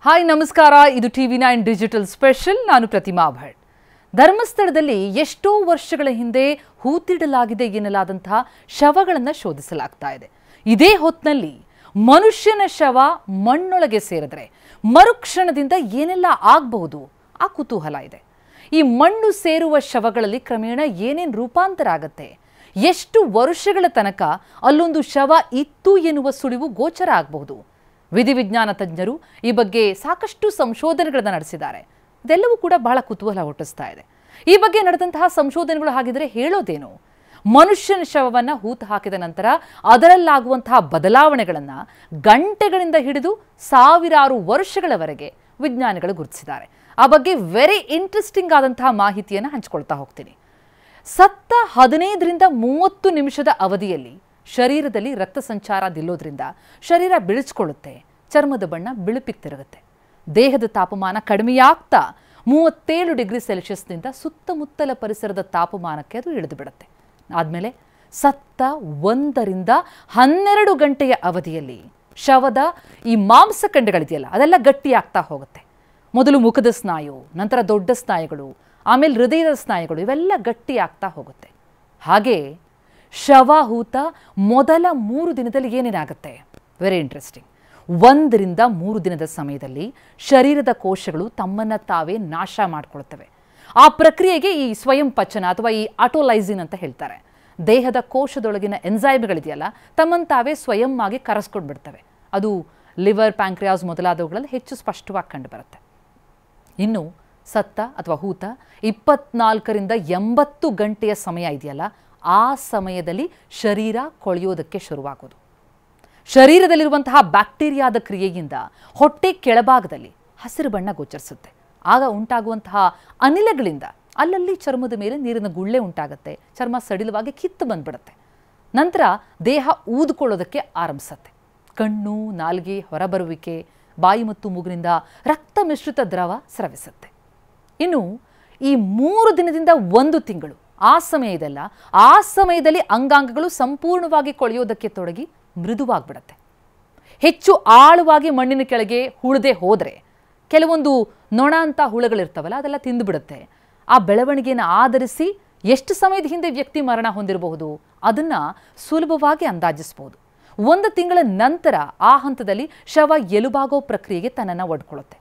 Hi ನಮಸ್ಕಾರ, ಇದು TV9 digital special. ನಾನು ಪ್ರತಿಮಾ ಭಟ್. ಧರ್ಮಸ್ಥಳದಲ್ಲಿ ಎಷ್ಟೋ ವರ್ಷಗಳ ಹಿಂದೆ ಹೂತಿಡಲಾಗಿದೆ ಎನ್ನಲಾದಂತಹ ಶವಗಳನ್ನು ಶೋಧಿಸಲಾಗ್ತಾ ಇದೆ. ಇದೇ ಹೊತ್ತಿನಲ್ಲಿ ಮನುಷ್ಯನ ಶವ ಮಣ್ಣೊಳಗೆ ಸೇರಿದ್ರೆ ಮರುಕ್ಷಣದಿಂದ ಏನೆಲ್ಲ ಆಗಬಹುದು ಆ ಕುತೂಹಲ ಇದೆ. ಈ ಮಣ್ಣು ಸೇರುವ ಶವಗಳಲ್ಲಿ ಕ್ರಮೇಣ ಏನೇನು ರೂಪಾಂತರ ಆಗುತ್ತೆ, ಎಷ್ಟು ವರ್ಷಗಳ ತನಕ ಅಲ್ಲೊಂದು ಶವ ಇತ್ತು ಎನ್ನುವ ಸುಳಿವು ಗೋಚರ ಆಗಬಹುದು. ವಿಧಿವಿಜ್ಞಾನ ತಜ್ಞರು ಈ ಬಗ್ಗೆ ಸಾಕಷ್ಟು ಸಂಶೋಧನೆಗಳನ್ನು ನಡೆಸಿದ್ದಾರೆ. ಇದೆಲ್ಲವೂ ಕೂಡ ಬಹಳ ಕುತೂಹಲ ಹುಟ್ಟಿಸ್ತಾ ಇದೆ. ಈ ಬಗ್ಗೆ ನಡೆದಂತಹ ಸಂಶೋಧನೆಗಳು ಹಾಗಿದ್ರೆ ಹೇಳೋದೇನು? ಮನುಷ್ಯನ ಶವವನ್ನು ಹೂತು ಹಾಕಿದ ನಂತರ ಅದರಲ್ಲಾಗುವಂತಹ ಬದಲಾವಣೆಗಳನ್ನು ಗಂಟೆಗಳಿಂದ ಹಿಡಿದು ಸಾವಿರಾರು ವರ್ಷಗಳವರೆಗೆ ವಿಜ್ಞಾನಿಗಳು ಗುರುತಿಸಿದ್ದಾರೆ. ಆ ಬಗ್ಗೆ ವೆರಿ ಇಂಟ್ರೆಸ್ಟಿಂಗ್ ಆದಂತಹ ಮಾಹಿತಿಯನ್ನು ಹಂಚಿಕೊಳ್ತಾ ಹೋಗ್ತೀನಿ. ಸತ್ತ 15ರಿಂದ 30 ನಿಮಿಷದ ಅವಧಿಯಲ್ಲಿ ಶರೀರದಲ್ಲಿ ರಕ್ತ ಸಂಚಾರ ನಿಲ್ಲೋದ್ರಿಂದ ಶರೀರ ಬಿಳಿಸ್ಕೊಳ್ಳುತ್ತೆ, ಚರ್ಮದ ಬಣ್ಣ ಬಿಳುಪಿಗೆ ತಿರುಗುತ್ತೆ, ದೇಹದ ತಾಪಮಾನ ಕಡಿಮೆಯಾಗ್ತಾ 37 ಡಿಗ್ರಿ ಸೆಲ್ಸಿಯಸ್ನಿಂದ ಸುತ್ತಮುತ್ತಲ ಪರಿಸರದ ತಾಪಮಾನಕ್ಕೆ ಅದು ಇಳಿದು ಬಿಡುತ್ತೆ. ಆದಮೇಲೆ ಸತ್ತ 1ರಿಂದ 12 ಗಂಟೆಯ ಅವಧಿಯಲ್ಲಿ ಶವದ ಈ ಮಾಂಸಖಂಡಗಳಿದೆಯಲ್ಲ ಅದೆಲ್ಲ ಗಟ್ಟಿಯಾಗ್ತಾ ಹೋಗುತ್ತೆ. ಮೊದಲು ಮುಖದ ಸ್ನಾಯು, ನಂತರ ದೊಡ್ಡ ಸ್ನಾಯುಗಳು, ಆಮೇಲೆ ಹೃದಯದ ಸ್ನಾಯುಗಳು, ಇವೆಲ್ಲ ಗಟ್ಟಿಯಾಗ್ತಾ ಹೋಗುತ್ತೆ. ಹಾಗೆ ಶವಹೂತ ಮೊದಲ 3 ದಿನದಲ್ಲಿ ಏನೇನಾಗುತ್ತೆ? Very interesting. 1ರಿಂದ 3 ದಿನದ ಸಮಯದಲ್ಲಿ ಶರೀರದ ಕೋಶಗಳು ತಮ್ಮನ್ನು ತಾವೇ ನಾಶ ಮಾಡಿಕೊಳ್ತವೆ. ಆ ಪ್ರಕ್ರಿಯೆಗೆ ಈ ಸ್ವಯಂ ಪಚನ ಅಥವಾ ಈ ಆಟೋಲೈಸಿನ್ ಅಂತ ಹೇಳ್ತಾರೆ. ದೇಹದ ಕೋಶದೊಳಗಿನ ಎನ್ಸೈಮ್ಗಳಿದೆಯಲ್ಲ ತಮ್ಮನ್ನು ತಾವೇ ಸ್ವಯಂ ಆಗಿ ಕರಸ್ಕೊಂಡು ಬಿಡ್ತವೆ. ಅದು ಲಿವರ್, ಪ್ಯಾಂಕ್ರಿಯಾಸ್ ಮೊದಲಾದವುಗಳಲ್ಲಿ ಹೆಚ್ಚು ಸ್ಪಷ್ಟವಾಗಿ ಕಂಡುಬರುತ್ತೆ. ಇನ್ನು ಸತ್ತ ಅಥವಾ ಹೂತ 24ರಿಂದ 80 ಗಂಟೆಯ ಸಮಯ ಇದೆಯಲ್ಲ, ಆ ಸಮಯದಲ್ಲಿ ಶರೀರ ಕೊಳೆಯೋದಕ್ಕೆ ಶುರುವಾಗೋದು. ಶರೀರದಲ್ಲಿರುವಂತಹ ಬ್ಯಾಕ್ಟೀರಿಯಾದ ಕ್ರಿಯೆಯಿಂದ ಹೊಟ್ಟೆ ಕೆಳಭಾಗದಲ್ಲಿ ಹಸಿರು ಬಣ್ಣ ಗೋಚರಿಸುತ್ತೆ. ಆಗ ಉಂಟಾಗುವಂತಹ ಅನಿಲಗಳಿಂದ ಅಲ್ಲಲ್ಲಿ ಚರ್ಮದ ಮೇಲೆ ನೀರಿನ ಗುಳ್ಳೆ ಉಂಟಾಗುತ್ತೆ, ಚರ್ಮ ಸಡಿಲವಾಗಿ ಕಿತ್ತು ಬಂದ್ಬಿಡುತ್ತೆ. ನಂತರ ದೇಹ ಊದ್ಕೊಳ್ಳೋದಕ್ಕೆ ಆರಂಭಿಸುತ್ತೆ. ಕಣ್ಣು, ನಾಲಿಗೆ ಹೊರಬರುವಿಕೆ, ಬಾಯಿ ಮತ್ತು ಮೂಗಿನಿಂದ ರಕ್ತ ಮಿಶ್ರಿತ ದ್ರವ ಸ್ರವಿಸುತ್ತೆ. ಇನ್ನು ಈ 3 ದಿನದಿಂದ 1 ತಿಂಗಳು ಆ ಸಮಯದಲ್ಲಿ ಅಂಗಾಂಗಗಳು ಸಂಪೂರ್ಣವಾಗಿ ಕೊಳೆಯೋದಕ್ಕೆ ತೊಡಗಿ ಮೃದುವಾಗ್ಬಿಡತ್ತೆ. ಹೆಚ್ಚು ಆಳವಾಗಿ ಮಣ್ಣಿನ ಕೆಳಗೆ ಹುಳದೆ ಹೋದರೆ ಕೆಲವೊಂದು ನೊಣ ಅಂತ ಹುಳಗಳಿರ್ತವಲ್ಲ ಅದೆಲ್ಲ ತಿಂದುಬಿಡುತ್ತೆ. ಆ ಬೆಳವಣಿಗೆಯನ್ನು ಆಧರಿಸಿ ಎಷ್ಟು ಸಮಯದ ಹಿಂದೆ ವ್ಯಕ್ತಿ ಮರಣ ಹೊಂದಿರಬಹುದು ಅದನ್ನು ಸುಲಭವಾಗಿ ಅಂದಾಜಿಸಬಹುದು. 1 ತಿಂಗಳ ನಂತರ ಆ ಹಂತದಲ್ಲಿ ಶವ ಎಲುಬಾಗೋ ಪ್ರಕ್ರಿಯೆಗೆ ತನ್ನನ್ನು ಒಡ್ಕೊಳ್ಳುತ್ತೆ.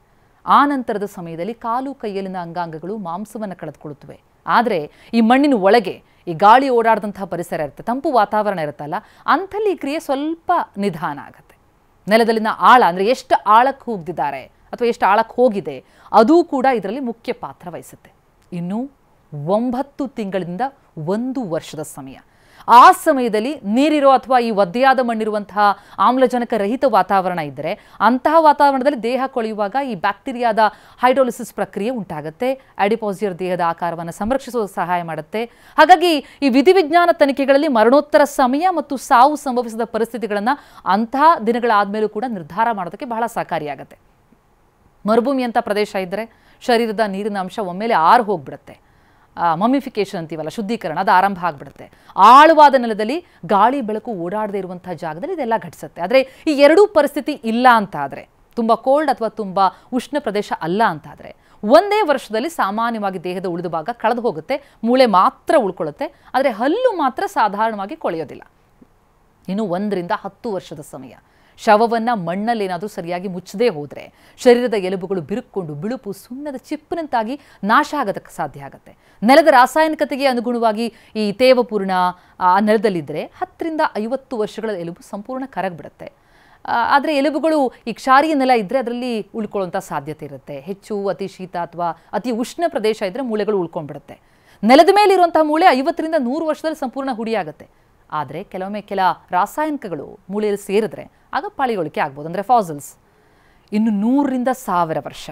ಆ ನಂತರದ ಸಮಯದಲ್ಲಿ ಕಾಲು ಕೈಯಲ್ಲಿನ ಅಂಗಾಂಗಗಳು ಮಾಂಸವನ್ನು ಕಳೆದುಕೊಳ್ಳುತ್ತವೆ. ಆದರೆ ಈ ಮಣ್ಣಿನ ಒಳಗೆ ಈ ಗಾಳಿ ಓಡಾಡಿದಂತಹ ಪರಿಸರ ಇರುತ್ತೆ, ತಂಪು ವಾತಾವರಣ ಇರುತ್ತಲ್ಲ, ಅಂಥಲ್ಲಿ ಈ ಕ್ರಿಯೆ ಸ್ವಲ್ಪ ನಿಧಾನ ಆಗುತ್ತೆ. ನೆಲದಲ್ಲಿನ ಆಳ ಅಂದರೆ ಎಷ್ಟು ಆಳಕ್ಕೆ ಹೋಗ್ದಿದ್ದಾರೆ ಅಥವಾ ಎಷ್ಟು ಆಳಕ್ಕೆ ಹೋಗಿದೆ ಅದೂ ಕೂಡ ಇದರಲ್ಲಿ ಮುಖ್ಯ ಪಾತ್ರ ವಹಿಸುತ್ತೆ. ಇನ್ನು 9 ತಿಂಗಳಿಂದ 1 ವರ್ಷದ ಸಮಯ, ಆ ಸಮಯದಲ್ಲಿ ನೀರಿರೋ ಅಥವಾ ಈ ಒದ್ದೆಯಾದ ಮಣ್ಣಿರುವಂತಹ ಆಮ್ಲಜನಕ ರಹಿತ ವಾತಾವರಣ ಇದ್ದರೆ ಅಂತಹ ವಾತಾವರಣದಲ್ಲಿ ದೇಹ ಕೊಳೆಯುವಾಗ ಈ ಬ್ಯಾಕ್ಟೀರಿಯಾದ ಹೈಡ್ರೋಲಿಸಿಸ್ ಪ್ರಕ್ರಿಯೆ ಉಂಟಾಗುತ್ತೆ. ಅಡಿಪೋಸಿಯರ್ ದೇಹದ ಆಕಾರವನ್ನು ಸಂರಕ್ಷಿಸುವ ಸಹಾಯ ಮಾಡುತ್ತೆ. ಹಾಗಾಗಿ ಈ ವಿಧಿವಿಜ್ಞಾನ ತನಿಖೆಗಳಲ್ಲಿ ಮರಣೋತ್ತರ ಸಮಯ ಮತ್ತು ಸಾವು ಸಂಭವಿಸಿದ ಪರಿಸ್ಥಿತಿಗಳನ್ನು ಅಂತಹ ದಿನಗಳಾದಮೇಲೂ ಕೂಡ ನಿರ್ಧಾರ ಮಾಡೋದಕ್ಕೆ ಬಹಳ ಸಹಕಾರಿಯಾಗುತ್ತೆ. ಮರುಭೂಮಿ ಅಂತ ಪ್ರದೇಶ ಇದ್ದರೆ ಶರೀರದ ನೀರಿನ ಅಂಶ ಒಮ್ಮೆಲೆ ಆರು ಹೋಗ್ಬಿಡುತ್ತೆ. ಮಮ್ಮಿಫಿಕೇಶನ್ ಅಂತೀವಲ್ಲ, ಶುದ್ಧೀಕರಣ, ಅದು ಆರಂಭ ಆಗಿಬಿಡುತ್ತೆ. ಆಳವಾದ ನೆಲದಲ್ಲಿ ಗಾಳಿ ಬೆಳಕು ಓಡಾಡದೇ ಇರುವಂತಹ ಜಾಗದಲ್ಲಿ ಇದೆಲ್ಲ ಘಟಿಸುತ್ತೆ. ಆದರೆ ಈ ಎರಡೂ ಪರಿಸ್ಥಿತಿ ಇಲ್ಲ ಅಂತಾದರೆ, ತುಂಬ ಕೋಲ್ಡ್ ಅಥವಾ ತುಂಬ ಉಷ್ಣ ಪ್ರದೇಶ ಅಲ್ಲ ಅಂತಾದರೆ 1 ವರ್ಷದಲ್ಲಿ ಸಾಮಾನ್ಯವಾಗಿ ದೇಹದ ಉಳಿದ ಭಾಗ ಕಳೆದು ಹೋಗುತ್ತೆ, ಮೂಳೆ ಮಾತ್ರ ಉಳ್ಕೊಳ್ಳುತ್ತೆ. ಆದರೆ ಹಲ್ಲು ಮಾತ್ರ ಸಾಧಾರಣವಾಗಿ ಕೊಳೆಯೋದಿಲ್ಲ. ಇನ್ನು 1ರಿಂದ 10 ವರ್ಷದ ಸಮಯ, ಶವವನ್ನು ಮಣ್ಣಲ್ಲೇನಾದರೂ ಸರಿಯಾಗಿ ಮುಚ್ಚದೇ ಹೋದರೆ ಶರೀರದ ಎಲುಬುಗಳು ಬಿರುಕ್ಕೊಂಡು ಬಿಳುಪು ಸುಣ್ಣದ ಚಿಪ್ಪಿನಂತಾಗಿ ನಾಶ ಆಗೋದಕ್ಕೆ ಸಾಧ್ಯ ಆಗುತ್ತೆ. ನೆಲದ ರಾಸಾಯನಿಕತೆಗೆ ಅನುಗುಣವಾಗಿ ಈ ತೇವಪೂರ್ಣ ಆ ನೆಲದಲ್ಲಿದ್ದರೆ 10ರಿಂದ 50 ವರ್ಷಗಳ ಎಲುಬು ಸಂಪೂರ್ಣ ಕರಗಿಬಿಡುತ್ತೆ. ಆದರೆ ಎಲುಬುಗಳು ಈ ಕ್ಷಾರೀಯ ನೆಲ ಇದ್ದರೆ ಅದರಲ್ಲಿ ಉಳ್ಕೊಳ್ಳುವಂಥ ಸಾಧ್ಯತೆ ಇರುತ್ತೆ. ಹೆಚ್ಚು ಅತಿ ಶೀತ ಅಥವಾ ಅತಿ ಉಷ್ಣ ಪ್ರದೇಶ ಇದ್ದರೆ ಮೂಳೆಗಳು ಉಳ್ಕೊಂಡ್ಬಿಡುತ್ತೆ. ನೆಲದ ಮೇಲೆ ಇರುವಂತಹ ಮೂಳೆ 50ರಿಂದ 100 ವರ್ಷದಲ್ಲಿ ಸಂಪೂರ್ಣ ಹುಡಿಯಾಗುತ್ತೆ. ಆದರೆ ಕೆಲವೊಮ್ಮೆ ಕೆಲ ರಾಸಾಯನಿಕಗಳು ಮೂಳೆಯಲ್ಲಿ ಸೇರಿದ್ರೆ ಆಗ ಪಾಳಿಗೊಳಿಕೆ ಆಗ್ಬೋದು, ಅಂದರೆ ಫಾಸಿಲ್ಸ್. ಇನ್ನು 100ರಿಂದ 1000 ವರ್ಷ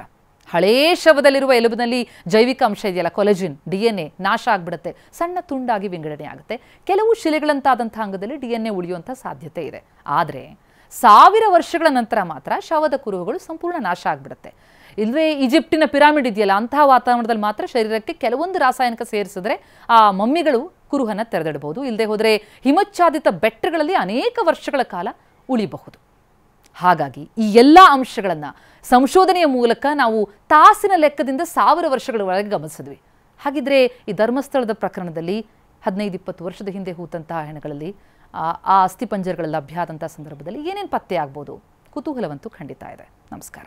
ಹಳೇ ಶವದಲ್ಲಿರುವ ಎಲುಬಿನಲ್ಲಿ ಜೈವಿಕ ಅಂಶ ಇದೆಯಲ್ಲ, ಕೊಲೆಜಿನ್, DNA ನಾಶ ಆಗಿಬಿಡುತ್ತೆ, ಸಣ್ಣ ತುಂಡಾಗಿ ವಿಂಗಡಣೆ ಆಗುತ್ತೆ. ಕೆಲವು ಶಿಲೆಗಳಂತಾದಂಥ ಅಂಗದಲ್ಲಿ DNA ಉಳಿಯುವಂಥ ಸಾಧ್ಯತೆ ಇದೆ. ಆದರೆ 1000 ವರ್ಷಗಳ ನಂತರ ಮಾತ್ರ ಶವದ ಕುರುಹುಗಳು ಸಂಪೂರ್ಣ ನಾಶ ಆಗಿಬಿಡುತ್ತೆ. ಇಲ್ಲವೇ ಈಜಿಪ್ಟಿನ ಪಿರಾಮಿಡ್ ಇದೆಯಲ್ಲ, ಅಂತಹ ವಾತಾವರಣದಲ್ಲಿ ಮಾತ್ರ ಶರೀರಕ್ಕೆ ಕೆಲವೊಂದು ರಾಸಾಯನಿಕ ಸೇರಿಸಿದ್ರೆ ಆ ಮಮ್ಮಿಗಳು ಕುರುಹನ್ನು ತೆರೆದಿಡಬಹುದು. ಇಲ್ಲದೆ ಹೋದರೆ ಹಿಮಚ್ಛಾದಿತ ಬೆಟ್ಟಗಳಲ್ಲಿ ಅನೇಕ ವರ್ಷಗಳ ಕಾಲ ಉಳಿಬಹುದು. ಹಾಗಾಗಿ ಈ ಎಲ್ಲ ಅಂಶಗಳನ್ನು ಸಂಶೋಧನೆಯ ಮೂಲಕ ನಾವು ತಾಸಿನ ಲೆಕ್ಕದಿಂದ 1000 ವರ್ಷಗಳ ಒಳಗೆ ಗಮನಿಸಿದ್ವಿ. ಹಾಗಿದ್ರೆ ಈ ಧರ್ಮಸ್ಥಳದ ಪ್ರಕರಣದಲ್ಲಿ 15-20 ವರ್ಷದ ಹಿಂದೆ ಹೂತಂತಹ ಹೆಣಗಳಲ್ಲಿ ಆ ಅಸ್ಥಿಪಂಜರಗಳ ಲಭ್ಯ ಆದಂತಹ ಸಂದರ್ಭದಲ್ಲಿ ಏನೇನು ಪತ್ತೆ ಆಗ್ಬೋದು? ಕುತೂಹಲವಂತೂ ಖಂಡಿತ ಇದೆ. ನಮಸ್ಕಾರ.